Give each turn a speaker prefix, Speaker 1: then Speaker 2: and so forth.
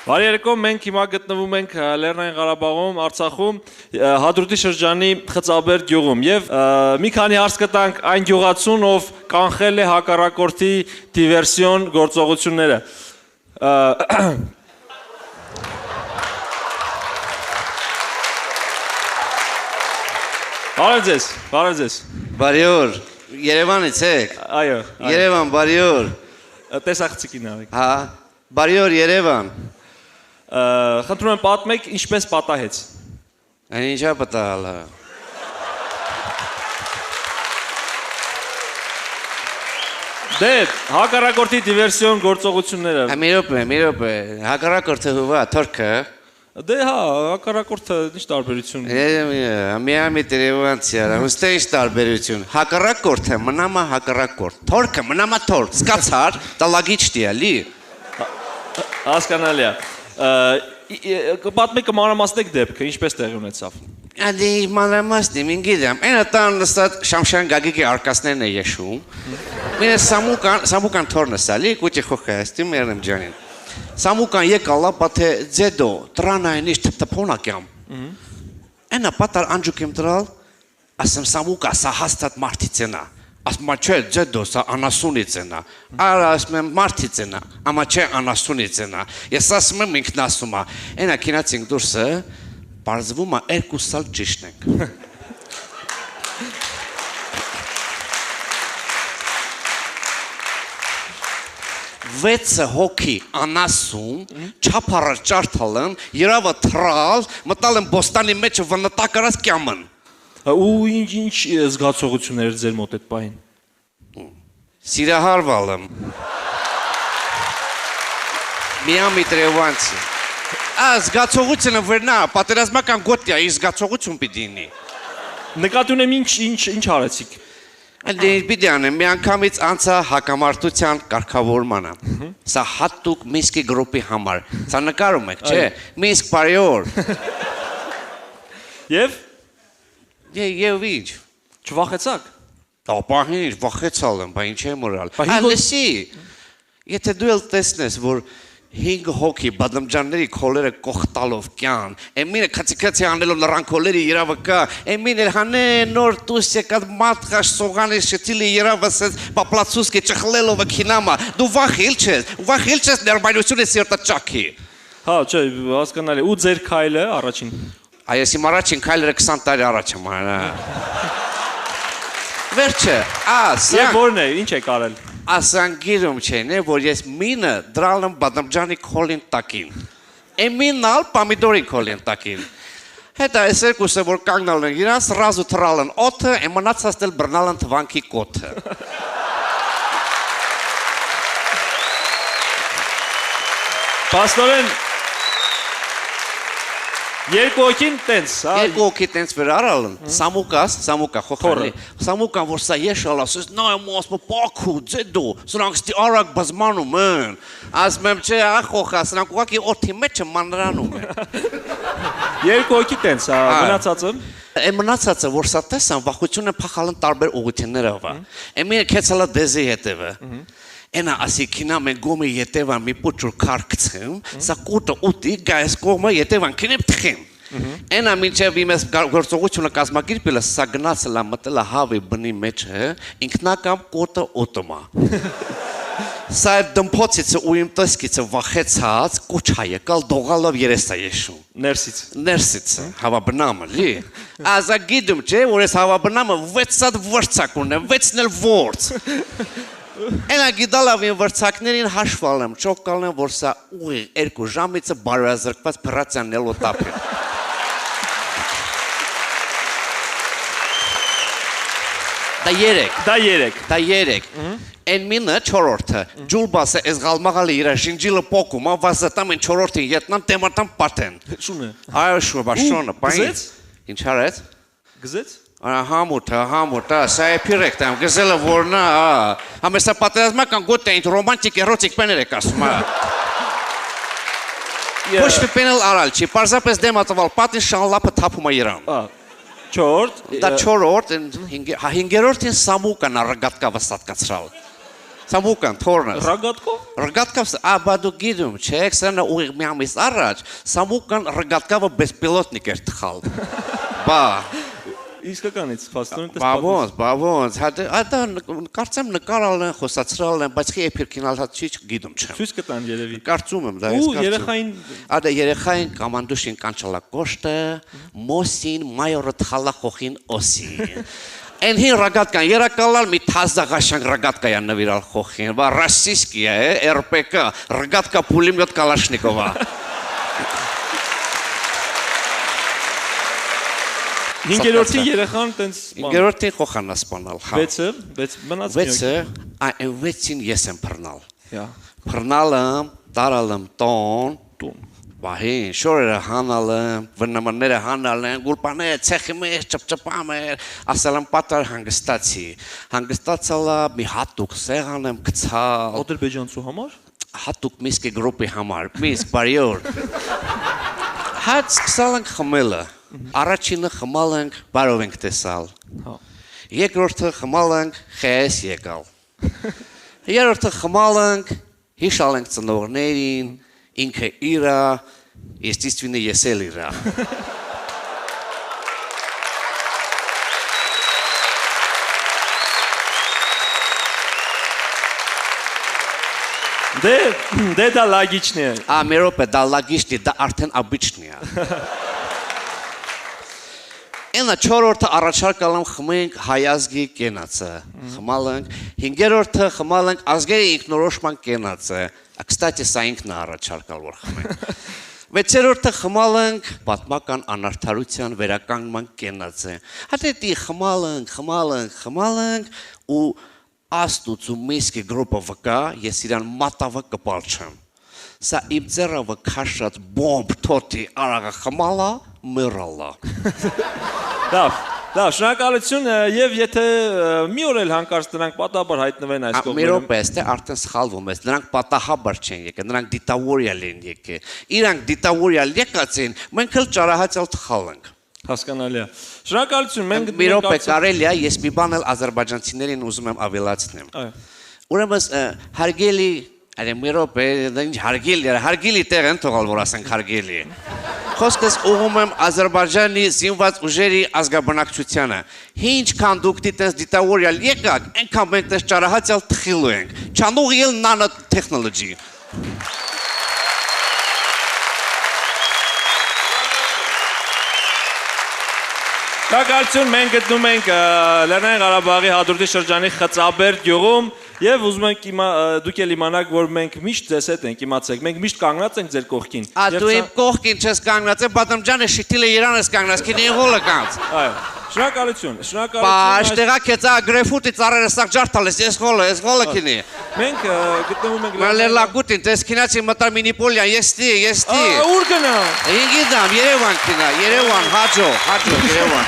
Speaker 1: Բարի երեկո, մենք հիմա գտնվում ենք Լեռնային Ղարաբաղում, Արցախում, Հադրութի շրջանի Խծաբերդ գյուղում եւ մի քանի հարց կտանք այն գյուղացուն, ով կանխել է հակառակորդի դիվերսիոն գործողությունները։ Բարև ձեզ, բարև ձեզ։
Speaker 2: Բարի օր, Երևանից եք։
Speaker 1: Այո։
Speaker 2: Երևան, բարի օր։
Speaker 1: Տեսախցիկին արեք։
Speaker 2: Հա, բարի օր Երևան։
Speaker 1: Խնդրում եմ պատմեք ինչպես պատահեց։
Speaker 2: Այն ինչա պատահալա։
Speaker 1: Դե, հակառակորդի դիվերսիոն գործողությունները։
Speaker 2: Մի րոպե, հակառակորդը հուվա, թորքը։
Speaker 1: Դե հա, հակառակորդը ինչ տարբերություն։
Speaker 2: Մի տերևանցի արա, ուստե ինչ տարբերություն։ Հակառակորդը մնամա հակառակորդ, թորքը մնամա թորք, սկացար, տալագիչ տիալի։
Speaker 1: Հասկանալի է։ Պատմեք մանրամասնեք դեպքը, ինչպես տեղի ունեցավ։
Speaker 2: Ադի մանրամասնի, մին գիտեմ, այն ատան նստատ շամշան գագիկի արկասներն է եշում, մինը սամուկան թորն սալի, կուճի խոխայստի մերնեմ ջանին։ Սամուկան եկալա պատե ձեդո, տրանային իշ թպոնակյամ։ Այնա պատար անջուք եմ տրալ, ասեմ սամուկա սա հաստատ մարդիցենա։ Ասում չէ, ձեդո, սա անասունից ենա, արա ասում եմ մարդից ենա, ամա չէ անասունից ենա, ես ասում եմ ինքն ասում է, ենա կինացինք դուրսը, պարզվում է երկու սալ ճիշտ ենք։ Վեցը հոգի անասուն, չապարար ճարդալն, երավը թրալ, մտալ եմ բոստանի մեջը վնտակարած կյամն։
Speaker 1: Ու ինչ զգացողություններ ձեր մոտ այդ պահին։
Speaker 2: Սիրահարվել եմ։ Միամի տրևանցի։ Զգացողությունը վրնա, պատերազմական գոտի է, զգացողություն պիտի ինի։
Speaker 1: Նկատի ունեմ ինչ արեցիք։
Speaker 2: Դե պիտի անեմ, մի անգամից անցա հակամարտության կարգավորմանը։ Սա հատուկ Մինսկի գրոպի համար։ Սա նկարում եք, չէ։ Մինսկ բարի օր։
Speaker 1: Եվ։
Speaker 2: Եվ ինչ։
Speaker 1: Չվախեցաք։
Speaker 2: Ապահին ինչ, վախեցալ եմ, բա ինչ եմ որալ։ Լսի, եթե դու էլ տեսնես, որ 5 հոգի բադամջանների քոլերը կողտալով կյան, էմինը քացի անելով նրան քոլերի երավը կա, էմին էլ հանե նոր տուս եկած մատխաշ սողանի շտիլի երավը սենց պապլացուսկի ճխլելով քինամա, դու վախիլ չես ներմայնությունը սիրտը ճակի։
Speaker 1: Հա, չէ, հասկանալի, ու ձեր քայլը առաջին։
Speaker 2: Այս իմ առաջին քայլերը 20 տարի առաջ եմ արա։ Վերջը,
Speaker 1: Եվ որն է, ինչ եք արել։
Speaker 2: Ասան գիրում չեն է, որ ես մինը դրալ եմ բադամջանի քոլին տակին։ Էմինն ալ պամիդորի քոլին տակին։ Հետա այս երկուսը որ կանգնալ են իրանց, ռազու թրալ են օդը, մնացած էլ բռնալ են թվանքի կոթը։
Speaker 1: Պաստորեն, երկու հոգին տենց, հա։
Speaker 2: Երկու հոգի տենց վեր արալ են, սամուկա խոխալի, սամուկան որ սա եշալ ասես, նա եմ ասում պակու, ձեդո, սրանք ստի արակ բզմանում են, ասում եմ չէ, խոխա, սրանք ուղակի օդի մեջ եմ մանրանում են։
Speaker 1: Երկու հոգի տենց, մնացածը։
Speaker 2: Այն մնացածը, որ սա տեսան, վախություն են փախալ են տարբեր ուղղություններով, էմինը քեցալա դեզի հետևը։ Այնա ասի քինա մեն գոմի ետևան մի պուչուր քարկցեմ, սա կուտը ուտի գայս կողմը ետևան քինեմ թխեմ։ Այնա մինչև իմես գործողությունը կազմակերպելը սա գնացել է մտել է հավի բնի մեջը, ինքնակամ կոտը օտոմա։ Սա դմփոցիցը ու իմ տեսքիցը վախեցած կոչ հայ եկալ դողալով երեսա եշում։ Ներսից, հավաբնամը, լի։ Ազա գիտում չէ, որ ես հավաբնամը 6 սատ վրցակ ունեմ, 6-ն էլ որց։ Այնա գիտալավ իմ վրցակներին հաշվալ եմ, չոկալ եմ, որ սա ուղի 2 ժամիցը բարոյազրկված պրացյանն էլ օտապ է։ Դա երեք։ Են մինը չորորդը, ջուլբասը ես գալմաղալի իրա շինջիլը պոկում, վազատամ են չորորդին ետնան տեմատամ պատեն։
Speaker 1: Շուն է։
Speaker 2: Այո շու, բաշոնը, պային։ Ինչ հարեց։
Speaker 1: Գզեց։
Speaker 2: Համութը, սա է պիրեկտամ, գզելը որնա, համեսա պատերազմական գոտ է ինչ ռոմանտիկ էրոտիկ պեներ եք ասում, Ոչ մի պենել արալ չի, պարզապես դեմատվալ պատին շանլապը թապում է իրան։
Speaker 1: Չորդ։
Speaker 2: Դա չորորդ, հինգերորդին սամուկան առգատկա վստատկացրալ։ Սամուկան թորնս։
Speaker 1: Ռագատկով։
Speaker 2: Ռգատկավ, աբադու գիդում, չէ, սանա ուղիղ մի ամիս առաջ, Սամուկան ռգատկավը բեսպիլոտնիկ էր թխալ։ Բա,
Speaker 1: Իսկականից փաստորեն
Speaker 2: բավոնց, հատա կարծեմ նկարալ են, խոսացրալ են, բայց խի էփիրքինալ հատ չի գիտում չեմ։
Speaker 1: Ցույց կտան երևի։
Speaker 2: Կարծում եմ, դա ես
Speaker 1: Ու
Speaker 2: կարծում։
Speaker 1: երեխային
Speaker 2: Ադա երեխային կամանդուշին կանչալա կոշտը, մոսին, մայորը թխալա խոխին օսին։ Են հին ռագատկան, երակալալ մի թազդաղաշանք ռագատկայան նվիրալ խոխին, բա ռասիսկի է, ՌՊԿ, ռագատկա պուլիմյոտ կալաշնիկովա։
Speaker 1: Հինգերորդի երեխան տենց
Speaker 2: Ինգերորդին խոխանա սպանալ, հա։
Speaker 1: 6-ը, 6 մնաց մի։
Speaker 2: 6-ը, այն 6-ին ես եմ փռնալ։
Speaker 1: Հա,
Speaker 2: Փռնալım, տարալım տոն,
Speaker 1: տուն։
Speaker 2: Վահին, շորերը հանալım, վնամանները հանալım, գուլպաները ցեխի մեջ ճպճպամ էր, ասել եմ պատար հանգստացի։ Հանգստացալա մի հատուկ սեղան եմ գցալ,
Speaker 1: Ադրբեջանցու համար։
Speaker 2: հատուկ միսկի գրուպի համար, միսկ բարիոր։ Հաց սկսալ ենք խմելը, առաջինը խմալ ենք, բարով ենք տեսալ։
Speaker 1: Հա։
Speaker 2: Երկրորդը խմալ ենք, խես եկալ։ Երրորդը խմալ ենք, հիշալ ենք ծնողներին, ինքը իրա, естественно, ես էլ իրա։
Speaker 1: Դե դա լագիչն է։
Speaker 2: Մի րոպե, դա լագիշնի, դա արդեն обычный է։ Այնա չորրորդը առաջարկալ եմ խմենք հայազգի կենացը, խմալ ենք, հինգերորդը խմալ ենք ազգերի ինքնորոշման կենացը, Կստати, սա ինքն է առաջարկալ, որ խմենք։ Վեցերորդը խմալ ենք պատմական անարդարության վերականգնման կենացը։ Հատետի խմալ ենք ու աստուց ու միսկի գրոպը վկա, ես իրան մատավը կպալ չեմ։ Սա իմ ձեռավը քաշած բոմբ թոթի արաղը խմալա, մեռալա։
Speaker 1: Լավ, շնորհակալություն եւ եթե մի օր էլ հանկարծ դրանք պատահաբար հայտնվեն այս կողմերում։
Speaker 2: Մի րոպե, ստե արդեն սխալվում ես, նրանք պատահաբար չեն եկել, նրանք դիտավորյալ են եկել։ Իրանք դիտավորյալ եկած են, մենք էլ ճարահացյալ թխալ ենք։
Speaker 1: Հասկանալի է։ Շնորհակալություն, մենք
Speaker 2: Մի րոպե կարելի է, ես մի բան էլ ադրբեջանցիներին ուզում եմ ավելացնեմ։
Speaker 1: Այո։
Speaker 2: Ուրեմն հարգելի, այ մի րոպե, դա ինչ հարգելի տեղ են թողալ, որ ասենք հարգելի։ Խոսքս ուղում եմ Ադրբեջանի զինված ուժերի ազգաբնակչությանը։ Ինչքան դուք դիտես դիտավորյալ եկաք, այնքան մենք դες ճարահացյալ թխիլու ենք։ Չանուղիել նանո տեխնոլոգի։
Speaker 1: Շնորհակալություն, մենք գտնում ենք Լեռնային Ղարաբաղի Հադրութի շրջանի Խծաբերդ գյուղում եւ ուզում ենք դուք էլ իմանաք, որ մենք միշտ ձեզ հետ ենք, իմացեք, մենք միշտ կանգնած ենք ձեր կողքին։
Speaker 2: Դու իմ կողքին չես կանգնած, Բադամջանը շիթիլը Իրան ես կանգնած, քինի ղոլը կանց։
Speaker 1: Այո։ Շնորհակալություն։
Speaker 2: Պաշտեղա քեցա գրեֆուտի ծառերը սաղ ջարդալես, ես ղոլը քինի։
Speaker 1: Մենք գտնվում ենք
Speaker 2: Մալերլագուտին, տես քինացի մտար մինիպոլիան, եստի։
Speaker 1: Ուր գնա։
Speaker 2: Ինգիդամ, Երևան քինա, Երևան, հաջո, Երևան։